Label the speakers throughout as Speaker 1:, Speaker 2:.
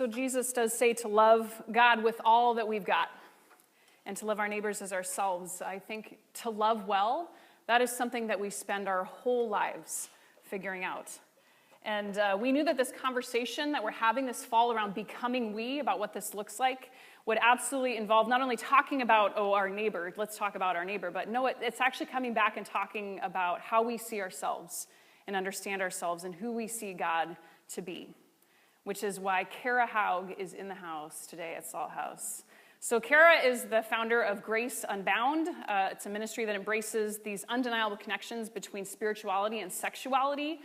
Speaker 1: So Jesus does say to love God with all that we've got and to love our neighbors as ourselves. I think to love well, that is something that we spend our whole lives figuring out. And we knew that this conversation that we're having this fall around becoming we, about what this looks like, would absolutely involve not only talking about, our neighbor, let's talk about our neighbor, but no, it's actually coming back and talking about how we see ourselves and understand ourselves and who we see God to be, which is why Kara Haug is in the house today at Salt House. So Kara is the founder of Grace Unbound. It's a ministry that embraces these undeniable connections between spirituality and sexuality,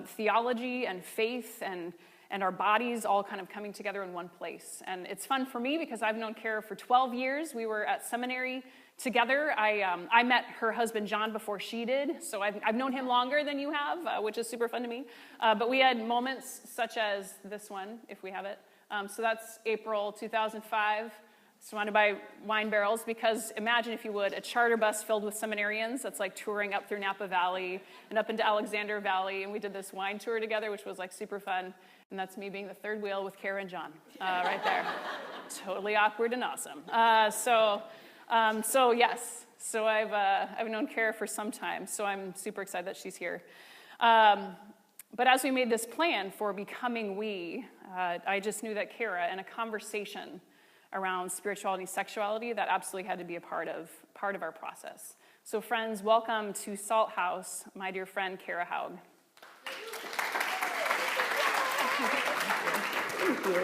Speaker 1: theology and faith, and our bodies all kind of coming together in one place. And it's fun for me because I've known Kara for 12 years. We were at seminary together. I met her husband, John, before she did. So I've known him longer than you have, which is super fun to me. But we had moments such as this one, if we have it. So that's April 2005. Surrounded by wine barrels, because imagine, if you would, a charter bus filled with seminarians that's like touring up through Napa Valley and up into Alexander Valley, and we did this wine tour together, which was like super fun, and that's me being the third wheel with Kara and John, right there. Totally awkward and awesome. So yes, so I've known Kara for some time, so I'm super excited that she's here. But as we made this plan for becoming we, I just knew that Kara, in a conversation around spirituality and sexuality, that absolutely had to be a part of our process. So friends, welcome to Salt House, my dear friend, Kara Haug. Thank you.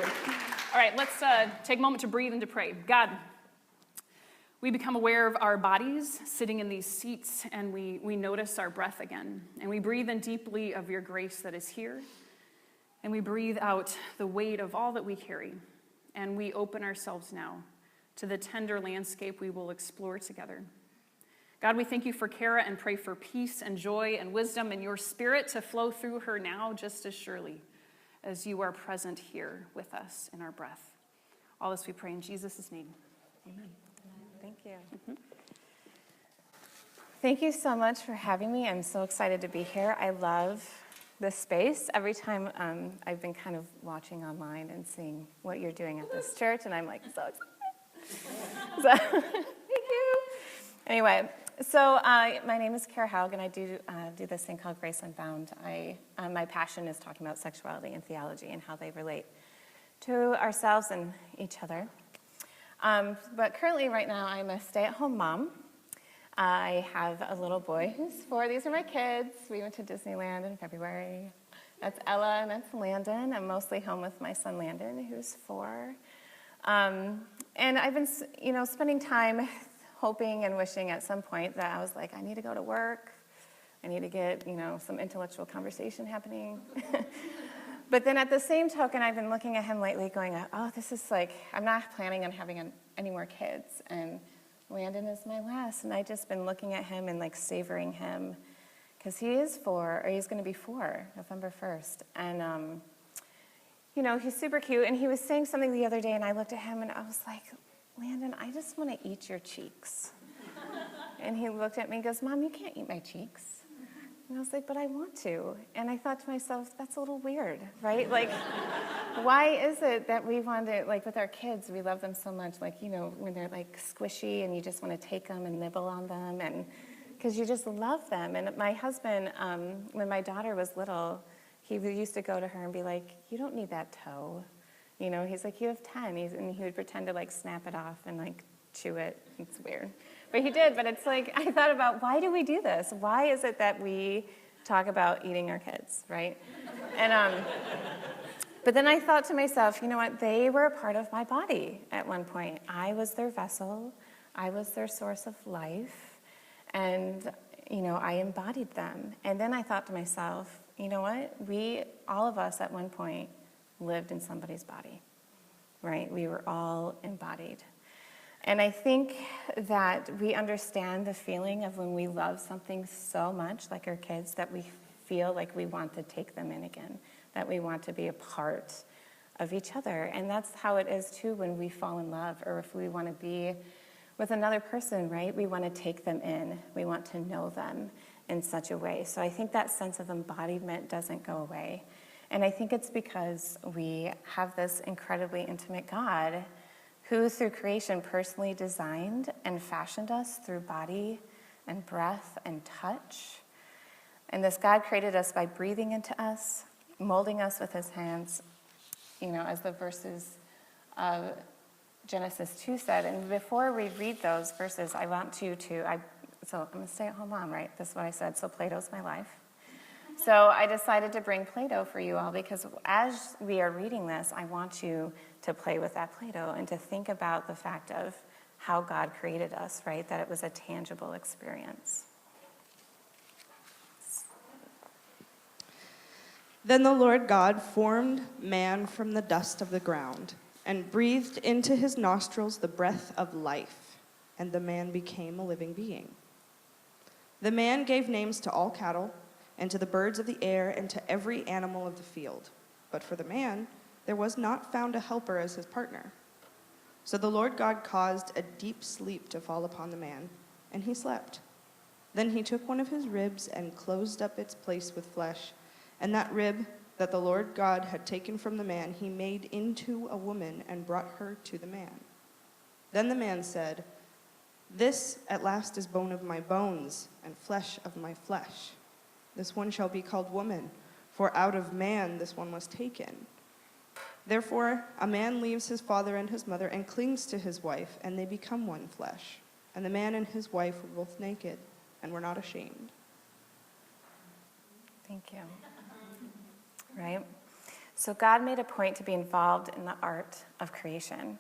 Speaker 1: All right, let's take a moment to breathe and to pray. God, we become aware of our bodies sitting in these seats, and we notice our breath again. And we breathe in deeply of your grace that is here. And we breathe out the weight of all that we carry. And we open ourselves now to the tender landscape we will explore together. God, we thank you for Kara and pray for peace and joy and wisdom and your spirit to flow through her now just as surely as you are present here with us in our breath. All this we pray in Jesus' name. Amen.
Speaker 2: Thank you. Mm-hmm. Thank you so much for having me. I'm so excited to be here. I love this space. Every time I've been kind of watching online and seeing what you're doing at this church, and I'm like so excited. Thank you. Anyway, so my name is Kara Haug, and I do this thing called Grace Unbound. My passion is talking about sexuality and theology and how they relate to ourselves and each other. But currently, right now, I'm a stay-at-home mom. I have a little boy who's 4. These are my kids. We went to Disneyland in February. That's Ella and that's Landon. I'm mostly home with my son Landon, who's 4. And I've been, spending time hoping and wishing at some point that I was like, I need to go to work. I need to get, some intellectual conversation happening. But then at the same token, I've been looking at him lately going, this is like, I'm not planning on having any more kids. And Landon is my last, and I've just been looking at him and like savoring him, because he is 4, or he's going to be 4, November 1st. And, he's super cute, and he was saying something the other day, and I looked at him, and I was like, Landon, I just want to eat your cheeks. And he looked at me and goes, Mom, you can't eat my cheeks. And I was like, but I want to. And I thought to myself, that's a little weird, right? Like, why is it that we want to, like with our kids, we love them so much, like, when they're like squishy and you just want to take them and nibble on them, and because you just love them. And my husband, when my daughter was little, he used to go to her and be like, you don't need that toe. He's like, you have 10. And he would pretend to like snap it off and like chew it. It's weird. But he did, but it's like, I thought about, why do we do this? Why is it that we talk about eating our kids, right? And but then I thought to myself, you know what? They were a part of my body at one point. I was their vessel. I was their source of life. And, I embodied them. And then I thought to myself, you know what? All of us at one point lived in somebody's body, right? We were all embodied. And I think that we understand the feeling of when we love something so much, like our kids, that we feel like we want to take them in again, that we want to be a part of each other. And that's how it is, too, when we fall in love, or if we want to be with another person, right? We want to take them in. We want to know them in such a way. So I think that sense of embodiment doesn't go away. And I think it's because we have this incredibly intimate God who through creation personally designed and fashioned us through body and breath and touch. And this God created us by breathing into us, molding us with his hands, as the verses of Genesis 2 said. And before we read those verses, I want you to, so I'm a stay-at-home mom, right? That's what I said, so Play-Doh's my life. So I decided to bring Play-Doh for you all because as we are reading this, I want you to play with that Play-Doh and to think about the fact of how God created us, right? That it was a tangible experience.
Speaker 3: Then the Lord God formed man from the dust of the ground and breathed into his nostrils the breath of life, and the man became a living being. The man gave names to all cattle, and to the birds of the air, and to every animal of the field. But for the man, there was not found a helper as his partner. So the Lord God caused a deep sleep to fall upon the man, and he slept. Then he took one of his ribs and closed up its place with flesh, and that rib that the Lord God had taken from the man, he made into a woman and brought her to the man. Then the man said, "This at last is bone of my bones and flesh of my flesh. This one shall be called woman, for out of man this one was taken. Therefore a man leaves his father and his mother and clings to his wife, and they become one flesh. And the man and his wife were both naked and were not ashamed."
Speaker 2: Thank you. Right? So God made a point to be involved in the art of creation.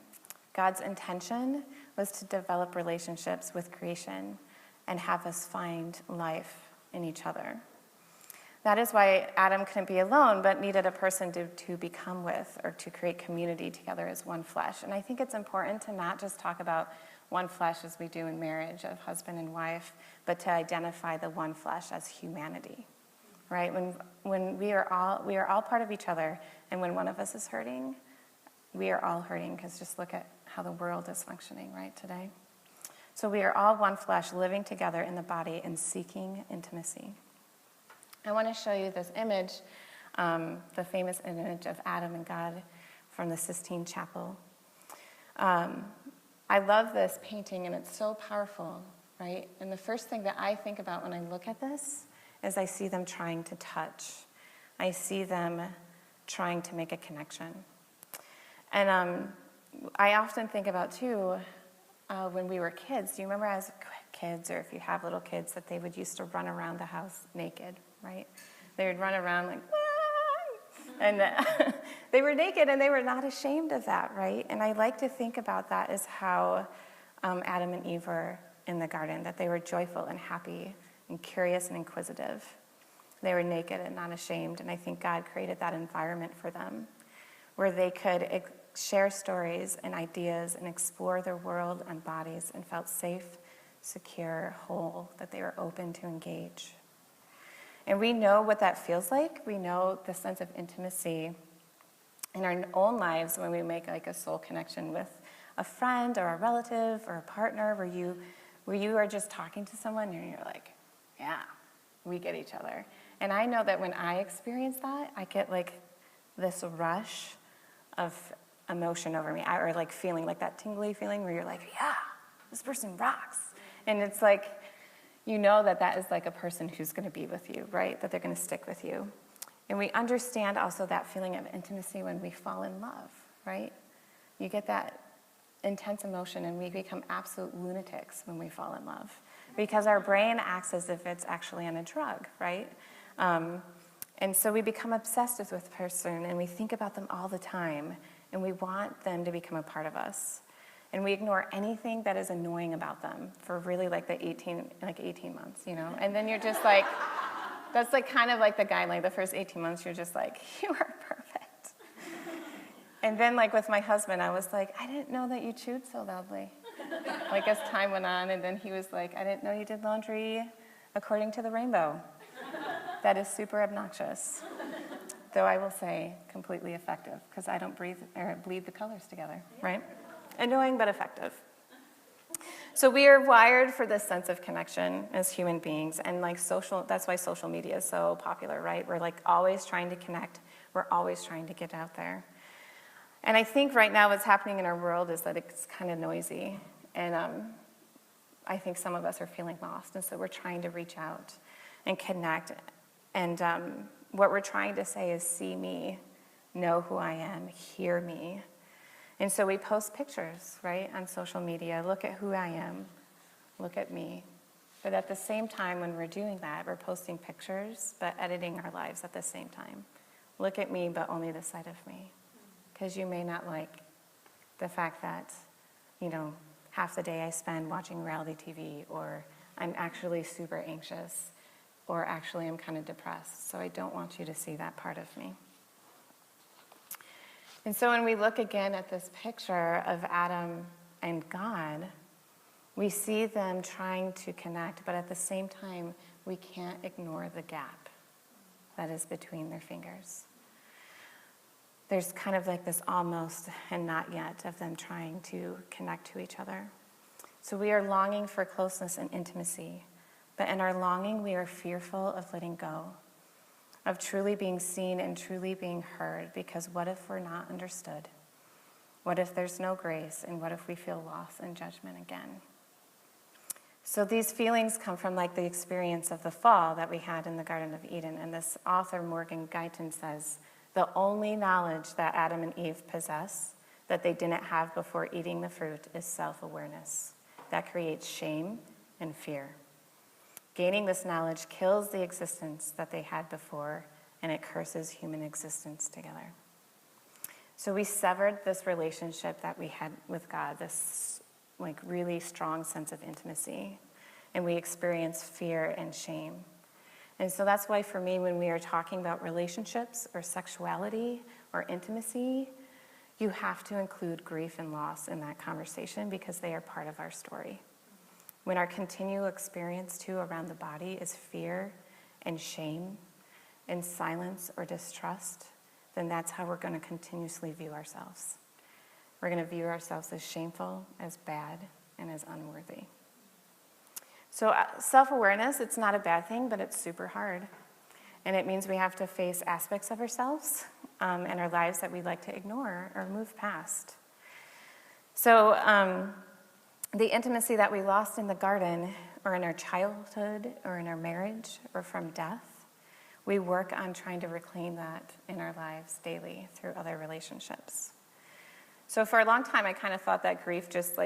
Speaker 2: God's intention was to develop relationships with creation and have us find life in each other. That is why Adam couldn't be alone, but needed a person to become with or to create community together as one flesh. And I think it's important to not just talk about one flesh as we do in marriage of husband and wife, but to identify the one flesh as humanity, right? When we are all part of each other, and when one of us is hurting, we are all hurting, because just look at how the world is functioning, right, today. So we are all one flesh living together in the body and seeking intimacy. I want to show you this image, the famous image of Adam and God from the Sistine Chapel. I love this painting, and it's so powerful, right? And the first thing that I think about when I look at this is I see them trying to touch. I see them trying to make a connection. And I often think about, too, when we were kids. Do you remember as kids, or if you have little kids, that they would used to run around the house naked, right? They would run around like, "Wah!" And they were naked, and they were not ashamed of that, right? And I like to think about that as how Adam and Eve were in the garden, that they were joyful and happy and curious and inquisitive. They were naked and not ashamed, and I think God created that environment for them where they could share stories and ideas and explore their world and bodies and felt safe, secure, whole, that they were open to engage. And we know what that feels like. We know the sense of intimacy in our own lives when we make like a soul connection with a friend or a relative or a partner where you are just talking to someone and you're like, yeah, we get each other. And I know that when I experience that, I get like this rush of emotion over me, or like feeling like that tingly feeling where you're like, yeah, this person rocks. And it's like, you know that is like a person who's going to be with you, right? That they're going to stick with you. And we understand also that feeling of intimacy when we fall in love, right? You get that intense emotion, and we become absolute lunatics when we fall in love because our brain acts as if it's actually on a drug, right? And so we become obsessed with a person, and we think about them all the time, and we want them to become a part of us. And we ignore anything that is annoying about them for really like the 18 months, you know? And then you're just like, that's like kind of like the guideline. The first 18 months, you're just like, you are perfect. And then like with my husband, I was like, I didn't know that you chewed so loudly. Like as time went on, and then he was like, I didn't know you did laundry according to the rainbow. That is super obnoxious. Though I will say completely effective, because I don't bleed the colors together, right? Annoying but effective. So we are wired for this sense of connection as human beings, and like that's why social media is so popular, right? We're like always trying to connect We're always trying to get out there. And I think right now what's happening in our world is that it's kind of noisy. And I think some of us are feeling lost. And so we're trying to reach out and connect. And what we're trying to say is, see me, know who I am, hear me. And so we post pictures, right, on social media. Look at who I am. Look at me. But at the same time, when we're doing that, we're posting pictures, but editing our lives at the same time. Look at me, but only the side of me. Because you may not like the fact that, half the day I spend watching reality TV, or I'm actually super anxious, or actually I'm kind of depressed. So I don't want you to see that part of me. And so when we look again at this picture of Adam and God, we see them trying to connect, but at the same time, we can't ignore the gap that is between their fingers. There's kind of like this almost and not yet of them trying to connect to each other. So we are longing for closeness and intimacy, but in our longing, we are fearful of letting go, of truly being seen and truly being heard, because what if we're not understood? What if there's no grace? And what if we feel loss and judgment again? So these feelings come from like the experience of the fall that we had in the Garden of Eden. And this author, Morgan Guyton, says, the only knowledge that Adam and Eve possess that they didn't have before eating the fruit is self-awareness. That creates shame and fear. Gaining this knowledge kills the existence that they had before, and it curses human existence together. So we severed this relationship that we had with God, this like really strong sense of intimacy, and we experience fear and shame. And so that's why for me, when we are talking about relationships or sexuality or intimacy, you have to include grief and loss in that conversation, because they are part of our story. When our continual experience too around the body is fear and shame and silence or distrust, then that's how we're going to continuously view ourselves. We're going to view ourselves as shameful, as bad, and as unworthy. So self-awareness, it's not a bad thing, but it's super hard. And it means we have to face aspects of ourselves and our lives that we'd like to ignore or move past. So the intimacy that we lost in the garden, or in our childhood, or in our marriage, or from death, we work on trying to reclaim that in our lives daily through other relationships. So for a long time, I kind of thought that grief just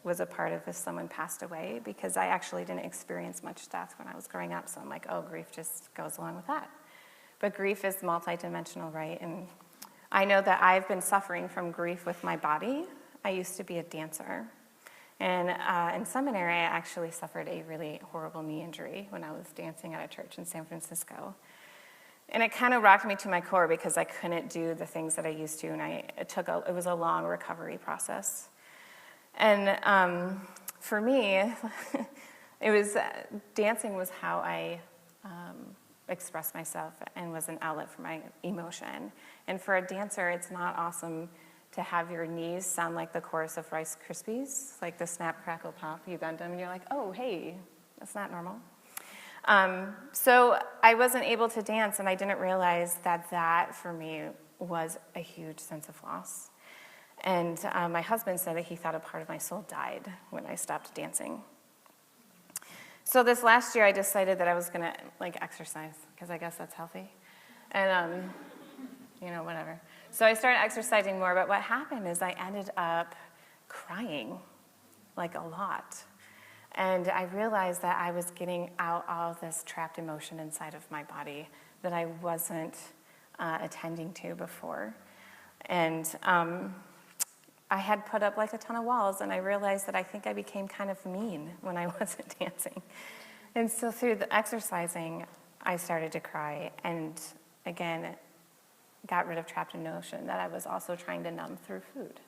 Speaker 2: was a part of if someone passed away, because I actually didn't experience much death when I was growing up. So I'm like, oh, grief just goes along with that. But grief is multidimensional, right? And I know that I've been suffering from grief with my body. I used to be a dancer. And in seminary, I actually suffered a really horrible knee injury when I was dancing at a church in San Francisco. And it kind of rocked me to my core, because I couldn't do the things that I used to, and it was a long recovery process. And for me, dancing was how I expressed myself and was an outlet for my emotion. And for a dancer, it's not awesome to have your knees sound like the chorus of Rice Krispies, like the snap, crackle, pop. You bend them, and you're like, oh, hey, that's not normal. So I wasn't able to dance, and I didn't realize that for me was a huge sense of loss. And my husband said that he thought a part of my soul died when I stopped dancing. So this last year, I decided that I was going to exercise, because I guess that's healthy. And, whatever. So I started exercising more, but what happened is I ended up crying, a lot. And I realized that I was getting out all of this trapped emotion inside of my body that I wasn't attending to before. And I had put up a ton of walls, and I realized that I think I became kind of mean when I wasn't dancing. And so through the exercising, I started to cry, and again, got rid of trapped emotion that I was also trying to numb through food.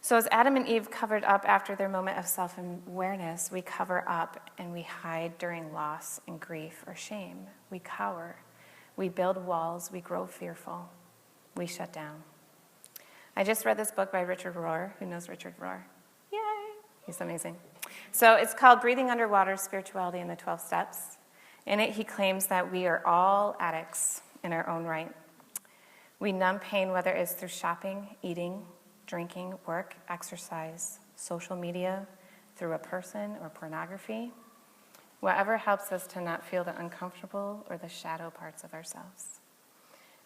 Speaker 2: So as Adam and Eve covered up after their moment of self-awareness, we cover up and we hide during loss and grief or shame. We cower. We build walls. We grow fearful. We shut down. I just read this book by Richard Rohr. Who knows Richard Rohr? Yay! He's amazing. So it's called Breathing Underwater, Spirituality and the 12 Steps. In it, he claims that we are all addicts in our own right. We numb pain, whether it's through shopping, eating, drinking, work, exercise, social media, through a person or pornography. Whatever helps us to not feel the uncomfortable or the shadow parts of ourselves.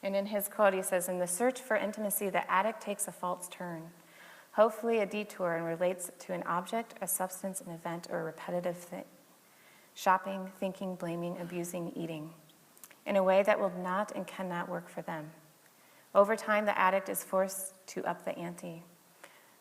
Speaker 2: And in his quote, he says, in the search for intimacy, the addict takes a false turn, hopefully a detour, and relates to an object, a substance, an event, or a repetitive thing. Shopping, thinking, blaming, abusing, eating, in a way that will not and cannot work for them. Over time, the addict is forced to up the ante.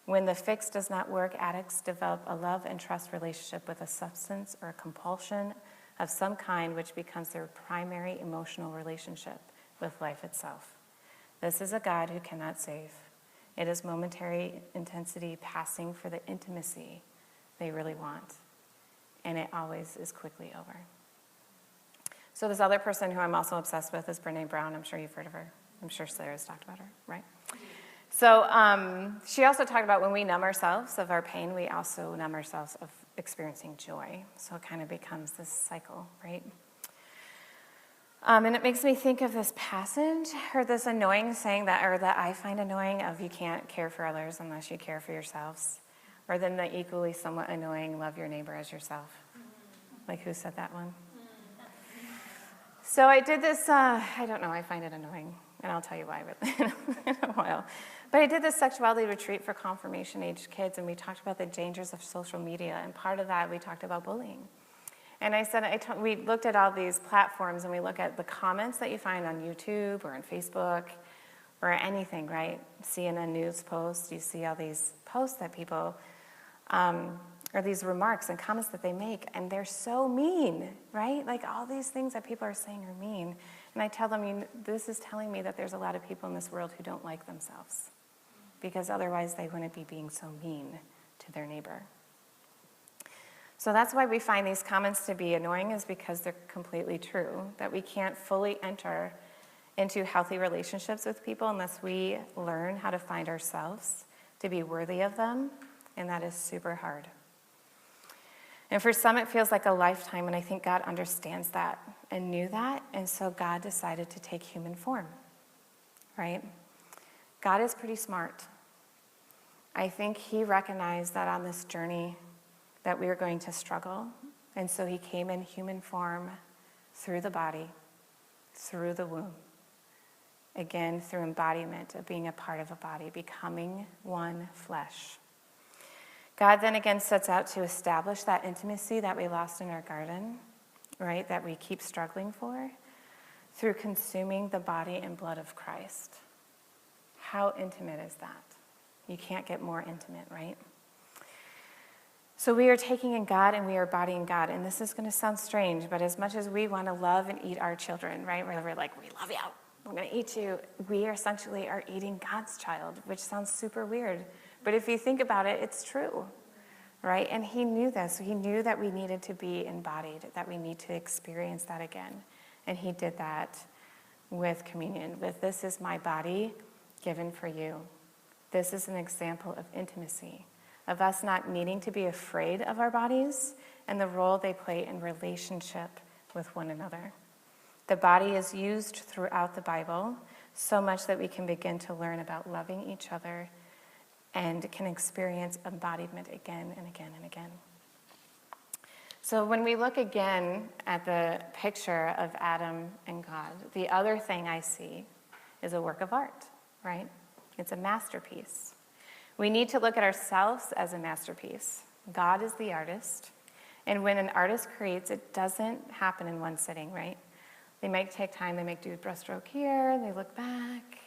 Speaker 2: When the fix does not work, addicts develop a love and trust relationship with a substance or a compulsion of some kind, which becomes their primary emotional relationship with life itself. This is a God who cannot save. It is momentary intensity passing for the intimacy they really want. And it always is quickly over. So this other person who I'm also obsessed with is Brené Brown. I'm sure you've heard of her. I'm sure Sarah's talked about her, right? So she also talked about when we numb ourselves of our pain, we also numb ourselves of experiencing joy. So it kind of becomes this cycle, right? And it makes me think of this passage, or this annoying saying that I find annoying of you can't care for others unless you care for yourselves. Or then the equally somewhat annoying, love your neighbor as yourself. Like, who said that one? So I did this, I don't know, I find it annoying. And I'll tell you why in a while. But I did this sexuality retreat for confirmation-age kids, and we talked about the dangers of social media. And part of that, we talked about bullying. And I said, we looked at all these platforms, and we look at the comments that you find on YouTube or on Facebook or anything, right? CNN news posts, you see all these posts that people, or these remarks and comments that they make, and they're so mean, right? Like all these things that people are saying are mean. And I tell them, this is telling me that there's a lot of people in this world who don't like themselves, because otherwise they wouldn't be being so mean to their neighbor. So that's why we find these comments to be annoying, is because they're completely true, that we can't fully enter into healthy relationships with people unless we learn how to find ourselves to be worthy of them, and that is super hard. And for some, it feels like a lifetime, and I think God understands that and knew that, and so God decided to take human form, right? God is pretty smart. I think he recognized that on this journey that we were going to struggle, and so he came in human form through the body, through the womb, again, through embodiment of being a part of a body, becoming one flesh. God then again sets out to establish that intimacy that we lost in our garden, right, that we keep struggling for, through consuming the body and blood of Christ. How intimate is that? You can't get more intimate, right? So we are taking in God and we are bodying God. And this is going to sound strange, but as much as we want to love and eat our children, right, where we're like, we love you, we're going to eat you, we essentially are eating God's child, which sounds super weird. But if you think about it, it's true, right? And he knew this. He knew that we needed to be embodied, that we need to experience that again. And he did that with communion, with this is my body given for you. This is an example of intimacy, of us not needing to be afraid of our bodies and the role they play in relationship with one another. The body is used throughout the Bible so much that we can begin to learn about loving each other and can experience embodiment again and again and again. So when we look again at the picture of Adam and God, the other thing I see is a work of art, right? It's a masterpiece. We need to look at ourselves as a masterpiece. God is the artist. And when an artist creates, it doesn't happen in one sitting, right? They might take time, they might do a brushstroke here, they look back,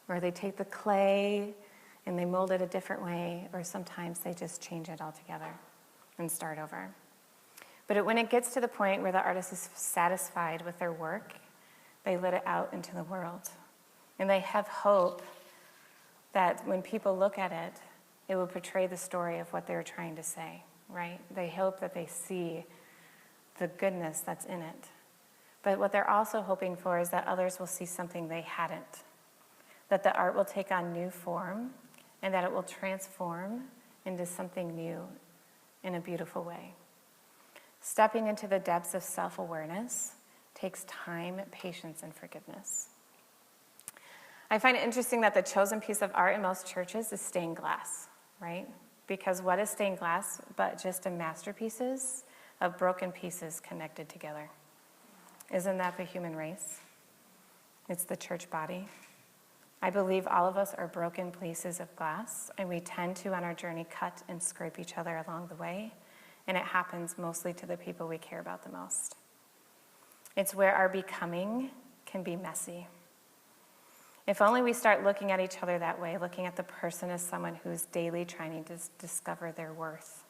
Speaker 2: or they take the clay and they mold it a different way, or sometimes they just change it altogether and start over. But when it gets to the point where the artist is satisfied with their work, they let it out into the world. And they have hope that when people look at it, it will portray the story of what they're trying to say, right? They hope that they see the goodness that's in it. But what they're also hoping for is that others will see something they hadn't, that the art will take on new form, and that it will transform into something new in a beautiful way. Stepping into the depths of self-awareness takes time, patience, and forgiveness. I find it interesting that the chosen piece of art in most churches is stained glass, right? Because what is stained glass but just a masterpieces of broken pieces connected together? Isn't that the human race? It's the church body. I believe all of us are broken pieces of glass, and we tend to, on our journey, cut and scrape each other along the way, and it happens mostly to the people we care about the most. It's where our becoming can be messy. If only we start looking at each other that way, looking at the person as someone who's daily trying to discover their worth,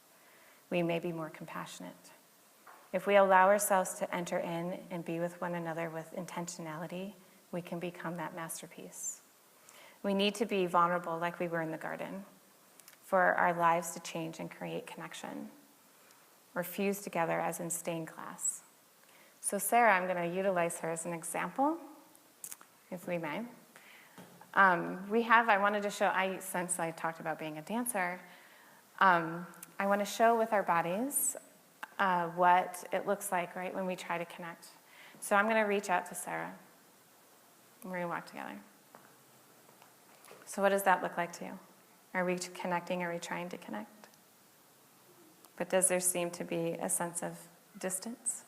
Speaker 2: we may be more compassionate. If we allow ourselves to enter in and be with one another with intentionality, we can become that masterpiece. We need to be vulnerable like we were in the garden for our lives to change and create connection. We're fused together as in stained glass. So Sarah, I'm going to utilize her as an example, if we may. I wanted to show, since I talked about being a dancer, I want to show with our bodies what it looks like, right, when we try to connect. So I'm going to reach out to Sarah. We're going to walk together. So what does that look like to you? Are we connecting? Are we trying to connect? But does there seem to be a sense of distance?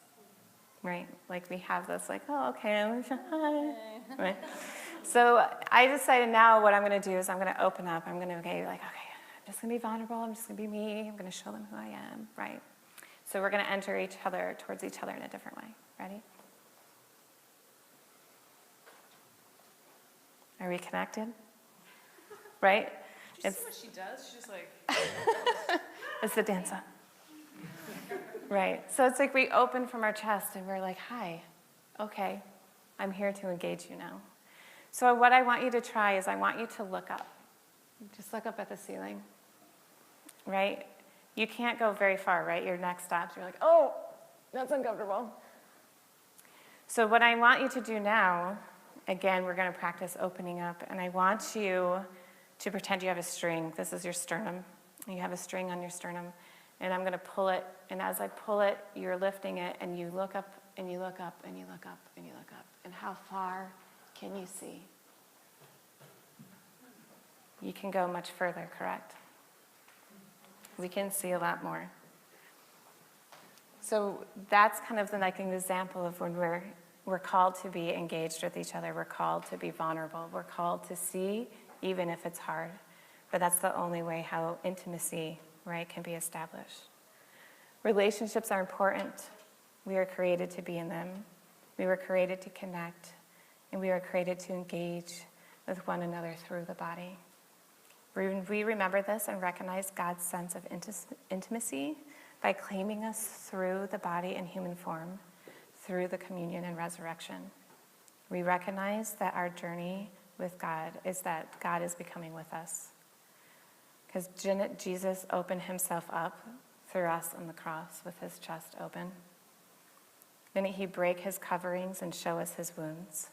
Speaker 2: Right? Like we have this, like, oh, okay, I'm shy. Right? So I decided now what I'm going to do is I'm going to open up. I'm going to I'm just going to be vulnerable. I'm just going to be me. I'm going to show them who I am, right? So we're going to enter towards each other in a different way. Ready? Are we connected? Right?
Speaker 1: Did you see what she does? She's like...
Speaker 2: It's the dancer. Right. So it's like we open from our chest and we're like, hi, okay, I'm here to engage you now. So what I want you to try is I want you to look up. Just look up at the ceiling, right? You can't go very far, right? Your neck stops. You're like, oh, that's uncomfortable. So what I want you to do now, again, we're going to practice opening up, and I want you to pretend you have a string. This is your sternum. You have a string on your sternum, and I'm going to pull it, and as I pull it, you're lifting it, and you look up, and you look up, and you look up, and you look up. And how far can you see? You can go much further, correct? We can see a lot more. So that's kind of like an example of when we're called to be engaged with each other. We're called to be vulnerable. We're called to see, even if it's hard. But that's the only way how intimacy, right, can be established. Relationships are important. We are created to be in them. We were created to connect. And we are created to engage with one another through the body. When we remember this and recognize God's sense of intimacy by claiming us through the body in human form, through the communion and resurrection, we recognize that our journey with God is that God is becoming with us. Because Jesus opened himself up through us on the cross with his chest open. Didn't he break his coverings and show us his wounds?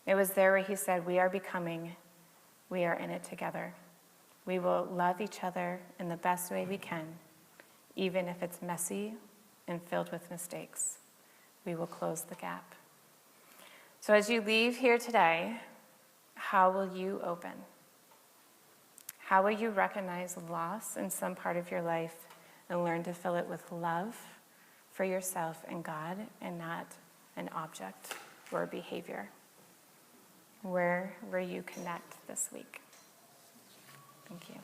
Speaker 2: It was there where he said, we are becoming, we are in it together. We will love each other in the best way we can, even if it's messy and filled with mistakes. We will close the gap. So as you leave here today, how will you open? How will you recognize loss in some part of your life and learn to fill it with love for yourself and God and not an object or behavior? Where will you connect this week? Thank you.